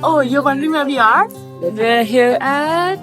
Oh, you're wondering where we are? We're here at...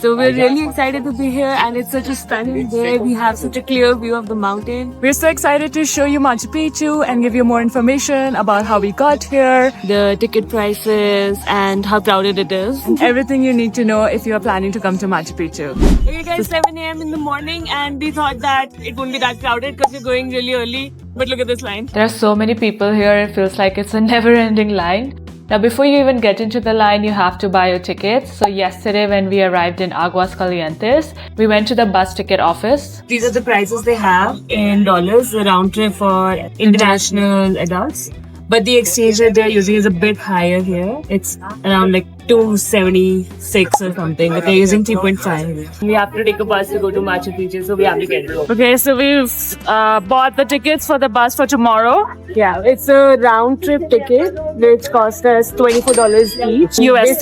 So we're really excited to be here, and it's such a stunning day. We have such a clear view of the mountain. We're so excited to show you Machu Picchu and give you more information about how we got here, The ticket prices and how crowded it is. everything you need to know if you are planning to come to Machu Picchu. Okay guys, 7 a.m. in the morning, and we thought that it wouldn't be that crowded because we're going really early. But look at this line. There are so many people here, it feels like it's a never-ending line. Now before you even get into the line, you have to buy your tickets. So yesterday when we arrived in Aguas Calientes, we went to the bus ticket office. These are the prices they have in dollars, the round trip for international adults. But the exchange rate they're using is a bit higher here. It's around like 276 or something, but they're using 3.5. We have to take a bus to go to Machu Picchu, so we have to get it. Okay, so we've bought the tickets for the bus for tomorrow. Yeah, it's a round trip ticket which cost us $24 each. US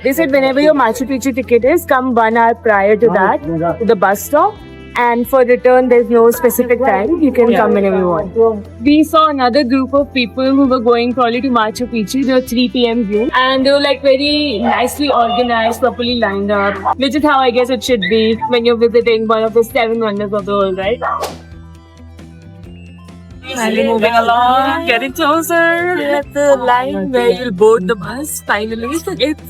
They said whenever your Machu Picchu ticket is, come 1 hour prior to that to the bus stop. And for return, there's no specific time. You can come whenever you want. We saw another group of people who were going probably to Machu Picchu. They were 3 p.m. group, and they were like very nicely organized, properly lined up, which is how I guess it should be when you're visiting one of the 7 wonders of the world, right? Finally moving along, getting closer. We're at the line where you'll board the bus, finally.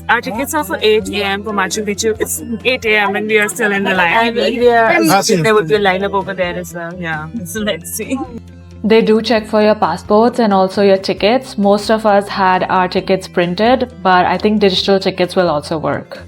Our tickets are for 8 a.m. for Machu Picchu. It's 8 a.m. and we are still in the line. And there would be a lineup over there as well. Yeah, So let's see. They do check for your passports and also your tickets. Most of us had our tickets printed, but I think digital tickets will also work.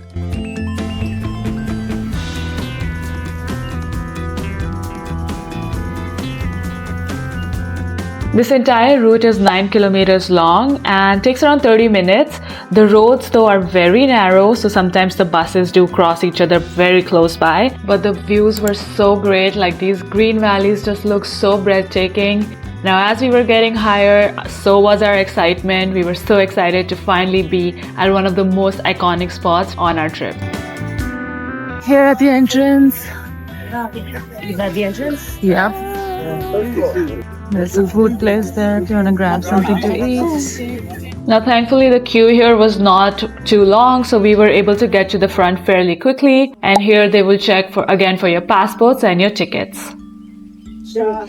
This entire route is 9 kilometers long and takes around 30 minutes. The roads though are very narrow, so sometimes the buses do cross each other very close by. But the views were so great, like these green valleys just look so breathtaking. Now as we were getting higher, so was our excitement. We were so excited to finally be at one of the most iconic spots on our trip. Here at the entrance. Is that the entrance? Yeah. There's a food place there if you want to grab something to eat. Now thankfully the queue here was not too long, so we were able to get to the front fairly quickly, and here they will check for your passports and your tickets. Now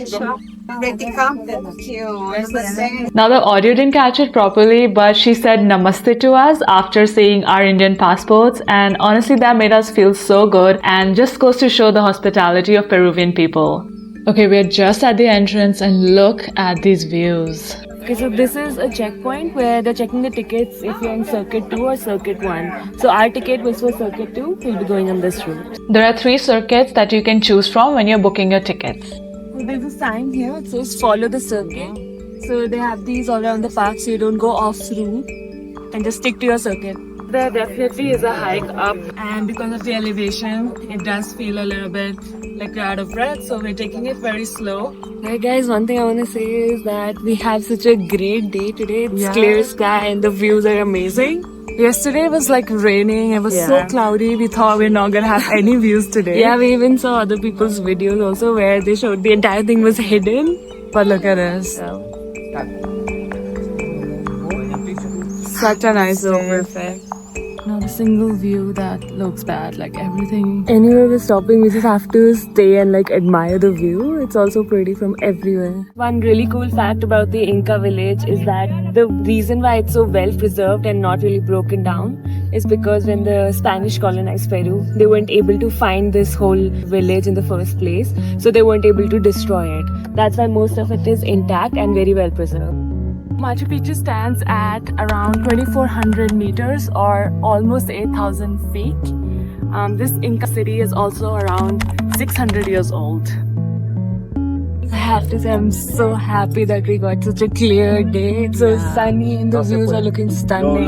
the audio didn't catch it properly, but she said namaste to us after seeing our Indian passports, and honestly that made us feel so good and just goes to show the hospitality of Peruvian people. Okay, we're just at the entrance and look at these views. Okay, so this is a checkpoint where they're checking the tickets if you're in Circuit 2 or Circuit 1. So our ticket was for Circuit 2, we'll be going on this route. There are 3 circuits that you can choose from when you're booking your tickets. So there's a sign here, it says follow the circuit. So they have these all around the park so you don't go off route and just stick to your circuit. There definitely is a hike up, and because of the elevation, it does feel a little bit like you're out of breath, so we're taking it very slow. Hey guys, one thing I want to say is that we have such a great day today. It's clear sky and the views are amazing. Yesterday was like raining, it was so cloudy, we thought we're not gonna have any views today. Yeah, we even saw other people's videos also where they showed the entire thing was hidden. But look at this. Such a nice day. Perfect. Not a single view that looks bad, like everything. Anywhere we're stopping, we just have to stay and like admire the view. It's also pretty from everywhere. One really cool fact about the Inca village is that the reason why it's so well preserved and not really broken down is because when the Spanish colonized Peru, they weren't able to find this whole village in the first place, so they weren't able to destroy it. That's why most of it is intact and very well preserved. Machu Picchu stands at around 2,400 meters or almost 8,000 feet. This Inca city is also around 600 years old. I have to say I'm so happy that we got such a clear day. It's so sunny and the views are looking stunning.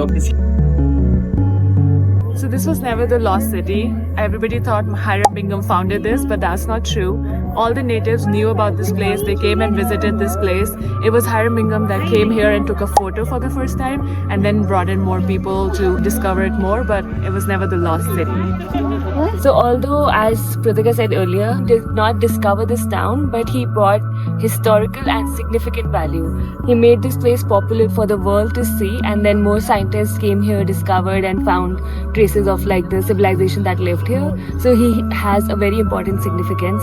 So this was never the lost city. Everybody thought Hiram Bingham founded this, but that's not true. All the natives knew about this place. They came and visited this place. It was Hiram Bingham that came here and took a photo for the first time and then brought in more people to discover it more, but it was never the lost city. So although, as Pratika said earlier, did not discover this town, but he brought historical and significant value. He made this place popular for the world to see, and then more scientists came here, discovered and found traces of like the civilization that lived here. So he has a very important significance.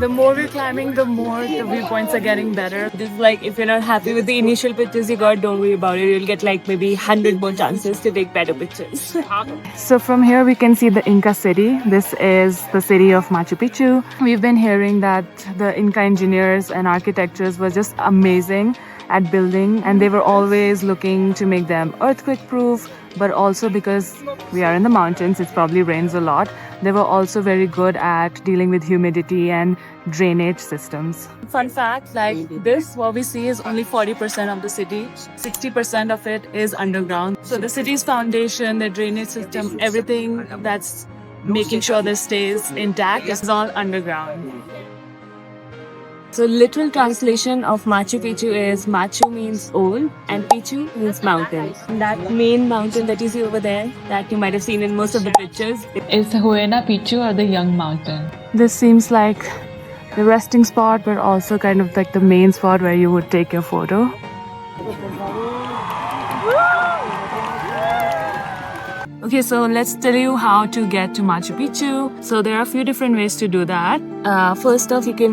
The more we're climbing, the more the viewpoints are getting better. Just like if you're not happy with the initial pictures you got, don't worry about it. You'll get like maybe 100 more chances to take better pictures. So from here we can see the Inca city. This is the city of Machu Picchu. We've been hearing that the Inca engineers and architects were just amazing at building, and they were always looking to make them earthquake proof, but also because we are in the mountains, it probably rains a lot. They were also very good at dealing with humidity and drainage systems. Fun fact, like this, what we see is only 40% of the city. 60% of it is underground. So the city's foundation, the drainage system, everything that's making sure this stays intact is all underground. So literal translation of Machu Picchu is Machu means old and Picchu means mountain. And that main mountain that you see over there, that you might have seen in most of the pictures, Is the Huayna Picchu or the Young Mountain? This seems like the resting spot, but also kind of like the main spot where you would take your photo. Okay, so let's tell you how to get to Machu Picchu. So there are a few different ways to do that. first off you can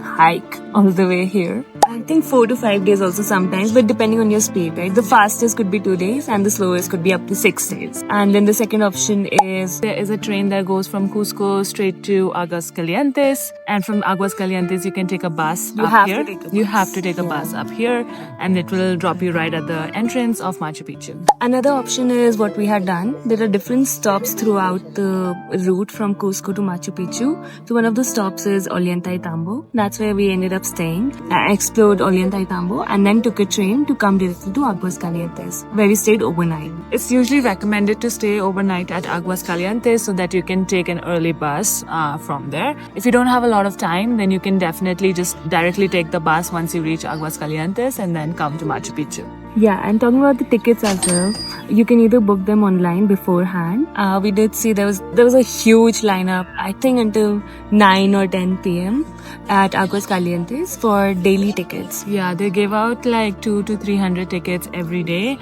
hike all the way here. I think 4 to 5 days also sometimes, but depending on your speed, right? The fastest could be 2 days and the slowest could be up to 6 days. And then the second option is There is a train that goes from Cusco straight to Aguas Calientes, and from Aguas Calientes you can take a bus You up have here. to take a bus. You have to take a bus up here, and it will drop you right at the entrance of Machu Picchu. another option is what we had done. There are different stops throughout the route from Cusco to Machu Picchu. So one of the stops is Ollantaytambo. That's where we ended up staying. I explored Ollantaytambo and then took a train to come directly to Aguas Calientes, where we stayed overnight. It's usually recommended to stay overnight at Aguas Calientes so that you can take an early bus from there. If you don't have a lot of time, then you can definitely just directly take the bus once you reach Aguas Calientes and then come to Machu Picchu. Yeah, and talking about the tickets as well, you can either book them online beforehand. We did see there was a huge lineup, I think until 9 or 10 p.m. at Aguas Calientes for daily tickets. Yeah, they give out like 200 to 300 tickets every day,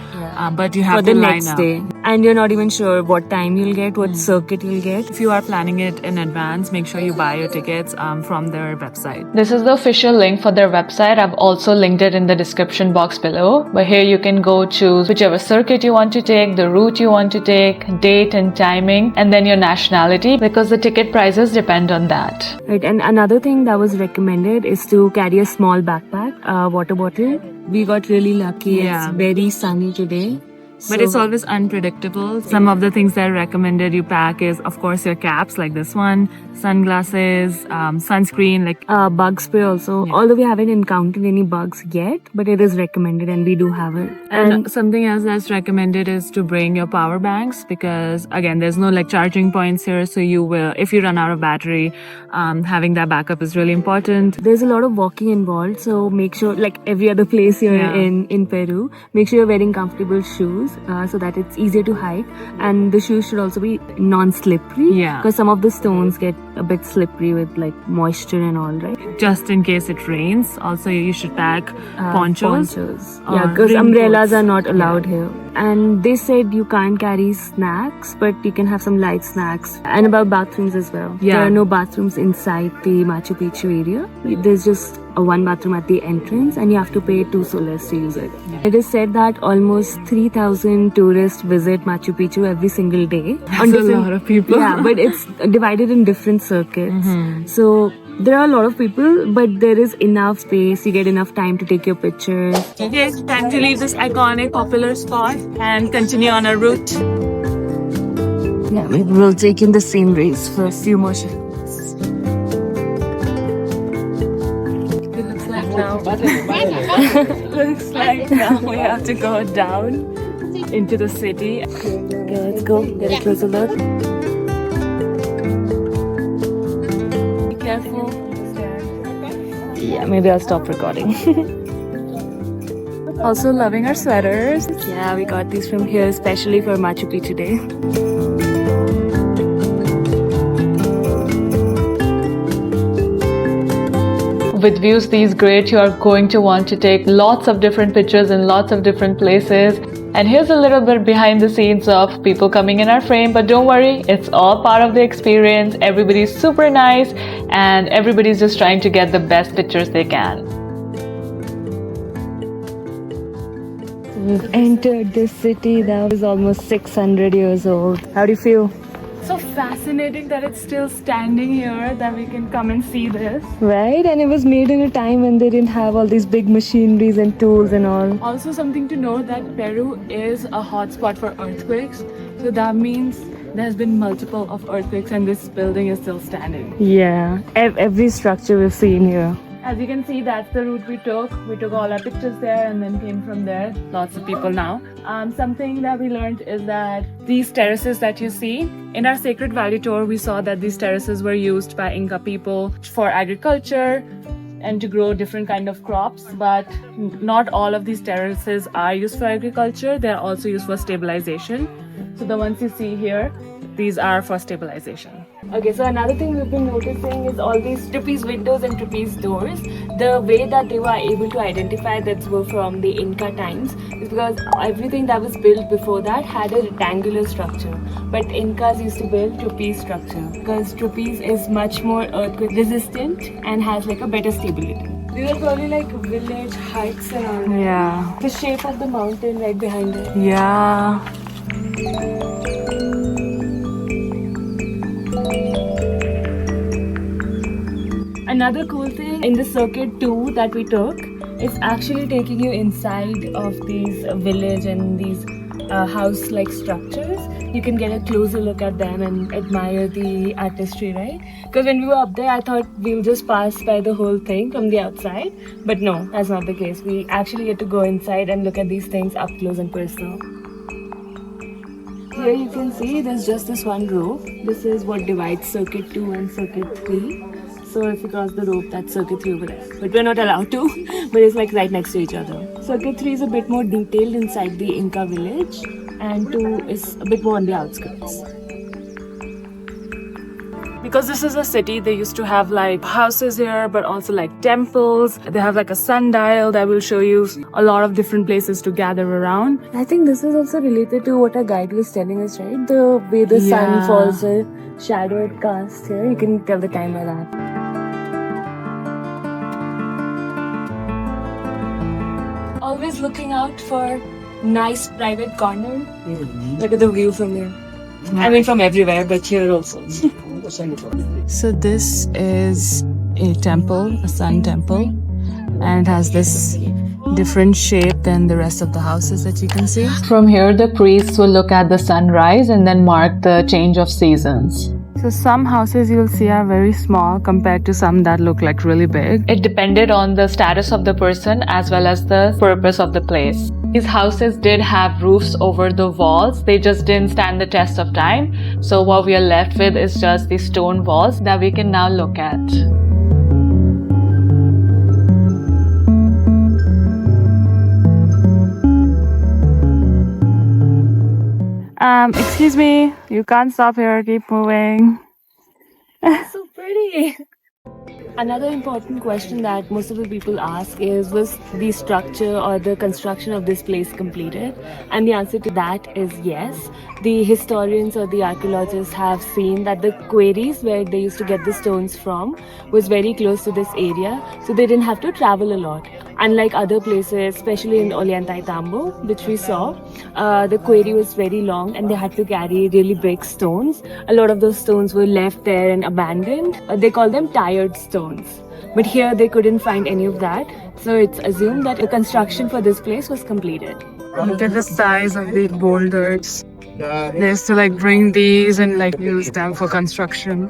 but you have For to the line next up. day. And you're not even sure what time you'll get, what circuit you'll get. If you are planning it in advance, make sure you buy your tickets from their website. This is the official link for their website. I've also linked it in the description box below. But here you can go choose whichever circuit you want to take, the route you want to take, date and timing, and then your nationality, because the ticket prices depend on that. Right, and another thing that was recommended is to carry a small backpack, water bottle. We got really lucky. Yeah. It's very sunny today. But it's always unpredictable. Some of the things that are recommended you pack is, of course, your caps like this one, sunglasses, sunscreen, like bug spray also. Yeah. Although we haven't encountered any bugs yet, but it is recommended and we do have it. and something else that's recommended is to bring your power banks, because again, there's no like charging points here, so you will, if you run out of battery, having that backup is really important. There's a lot of walking involved, so make sure, like every other place here Yeah. in Peru, make sure you're wearing comfortable shoes so that it's easier to hike. And the shoes should also be non-slippery, Yeah. because some of the stones get a bit slippery with like moisture and all, right? Just in case it rains. Also, you should pack ponchos. Yeah, or because umbrellas raincoats. are not allowed here. And they said you can't carry snacks, but you can have some light snacks. And about bathrooms as well. Yeah. There are no bathrooms inside the Machu Picchu area. There's just one bathroom at the entrance and you have to pay 2 soles to use it. It is said that almost 3,000 tourists visit Machu Picchu every single day. That's a lot of people. Yeah, but it's divided in different circuits. So there are a lot of people, but there is enough space. You get enough time to take your pictures. Okay, time to leave this iconic, popular spot and continue on our route. Yeah, we'll take in the sceneries for a few more shots. It looks like now Looks like now we have to go down into the city. Okay, let's go get a closer look. Be careful. Yeah, maybe I'll stop recording. Also loving our sweaters. Yeah, we got these from here especially for Machu Picchu Day. With views these great, you are going to want to take lots of different pictures in lots of different places. And here's a little bit behind the scenes of people coming in our frame, but don't worry, it's all part of the experience. Everybody's super nice and everybody's just trying to get the best pictures they can. We've entered this city that was almost 600 years old. How do you feel? So fascinating that it's still standing here, that we can come and see this. Right? And it was made in a time when they didn't have all these big machineries and tools and all. Also something to note that Peru is a hotspot for earthquakes. So that means there's been multiple of earthquakes and this building is still standing. Yeah, every structure we've seen here. As you can see, that's the route we took. We took all our pictures there and then came from there. Lots of people now. Something that we learned is that these terraces that you see, in our Sacred Valley tour, we saw that these terraces were used by Inca people for agriculture and to grow different kind of crops. But not all of these terraces are used for agriculture. They are also used for stabilization. So the ones you see here, these are for stabilization. Okay, so another thing we've been noticing is all these trapeze windows and trapeze doors. The way that they were able to identify that were from the Inca times is because everything that was built before that had a rectangular structure. But Incas used to build trapeze structure because trapeze is much more earthquake resistant and has like a better stability. These are probably like village huts around it. Yeah. The shape of the mountain right behind it. Yeah. Another cool thing in the circuit 2 that we took is actually taking you inside of these village and these house-like structures. You can get a closer look at them and admire the artistry, right? Because when we were up there, I thought we'll just pass by the whole thing from the outside. But no, that's not the case. We actually get to go inside and look at these things up close and personal. Here you can see there's just this one rope. This is what divides circuit 2 and circuit 3. So if you cross the rope, that's circuit 3 over there. But we're not allowed to, but it's like right next to each other. Circuit 3 is a bit more detailed inside the Inca village and 2 is a bit more on the outskirts. Because this is a city, they used to have like houses here, but also like temples. They have like a sundial that will show you a lot of different places to gather around. I think this is also related to what our guide was telling us, right? The way the sun falls, the shadow it casts here. You can tell the time by that. Always looking out for nice private corner. Look at the view from here. I mean from everywhere, but here also. So this is a temple, a sun temple, and it has this different shape than the rest of the houses that you can see. From here, the priests will look at the sunrise and then mark the change of seasons. So some houses you'll see are very small compared to some that look like really big. It depended on the status of the person as well as the purpose of the place. These houses did have roofs over the walls. They just didn't stand the test of time. So what we are left with is just the stone walls that we can now look at. Excuse me, you can't stop here, keep moving. So pretty. Another important question that most of the people ask is, was the structure or the construction of this place completed? And the answer to that is yes. The historians or the archaeologists have seen that the quarries where they used to get the stones from was very close to this area, so they didn't have to travel a lot. Unlike other places, especially in Ollantaytambo, which we saw, the quarry was very long and they had to carry really big stones. A lot of those stones were left there and abandoned. They call them tired stones. But here they couldn't find any of that. So it's assumed that the construction for this place was completed. Look at the size of the boulders. They used to like bring these and like use them for construction.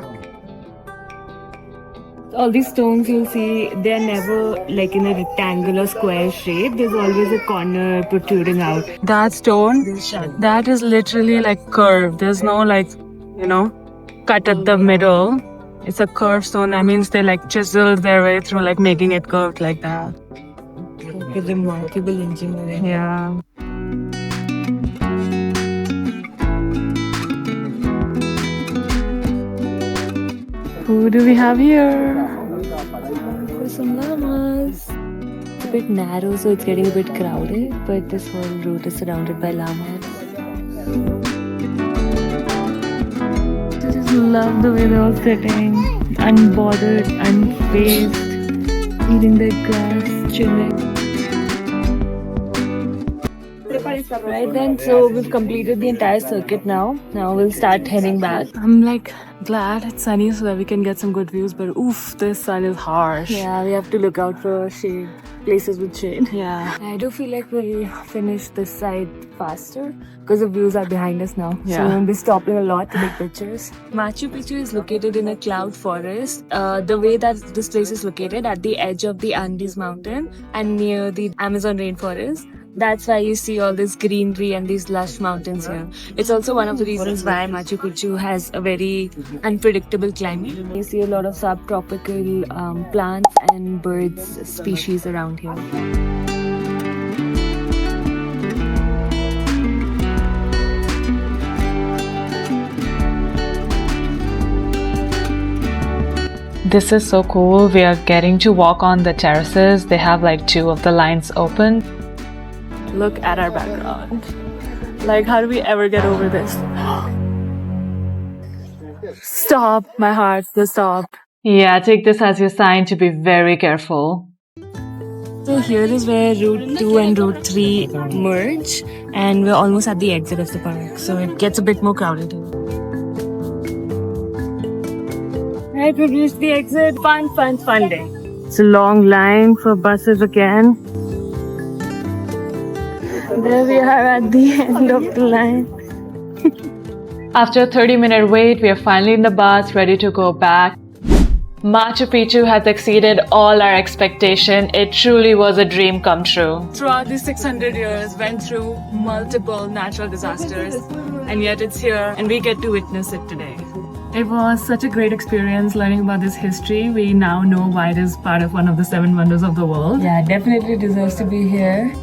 All these stones you'll see, they're never like in a rectangular square shape. There's always a corner protruding out. That stone, that is literally like curved. There's no like, cut at the middle. It's a curved stone. That means they like chiseled their way through like making it curved like that. Remarkable engineering. Yeah. Who do we have here? For some llamas. It's a bit narrow, so it's getting a bit crowded, but this whole route is surrounded by llamas. I just love the way they're all sitting, unbothered, unfazed, eating their grass, chilling. Right then, so we've completed the entire circuit now. Now we'll start heading back. I'm like glad it's sunny so that we can get some good views, but oof, this sun is harsh. Yeah, we have to look out for shade, places with shade. Yeah. I do feel like we'll finish this side faster because the views are behind us now. Yeah. So we'll be stopping a lot to take pictures. Machu Picchu is located in a cloud forest. The way that this place is located at the edge of the Andes mountain and near the Amazon rainforest. That's why you see all this greenery and these lush mountains here. It's also one of the reasons why Machu Picchu has a very unpredictable climate. You see a lot of subtropical plants and birds species around here. This is so cool. We are getting to walk on the terraces. They have like 2 of the lines open. Look at our background. Like, how do we ever get over this? Stop, my heart, just stop. Yeah, take this as your sign to be very careful. So here is where Route 2 and Route 3 merge, and we're almost at the exit of the park, so it gets a bit more crowded here. Right, we've reached the exit. Fun day. It's a long line for buses again. There we are at the end of the line. After a 30-minute wait, we are finally in the bus, ready to go back. Machu Picchu has exceeded all our expectation. It truly was a dream come true. Throughout these 600 years, went through multiple natural disasters, and yet it's here, and we get to witness it today. It was such a great experience learning about this history. We now know why it is part of one of the 7 wonders of the world. Yeah, definitely deserves to be here.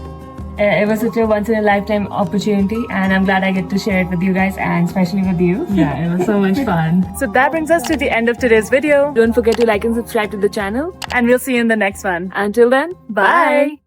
It was such a once-in-a-lifetime opportunity, and I'm glad I get to share it with you guys, and especially with you. Yeah, it was so much fun. So that brings us to the end of today's video. Don't forget to like and subscribe to the channel. And we'll see you in the next one. Until then, bye!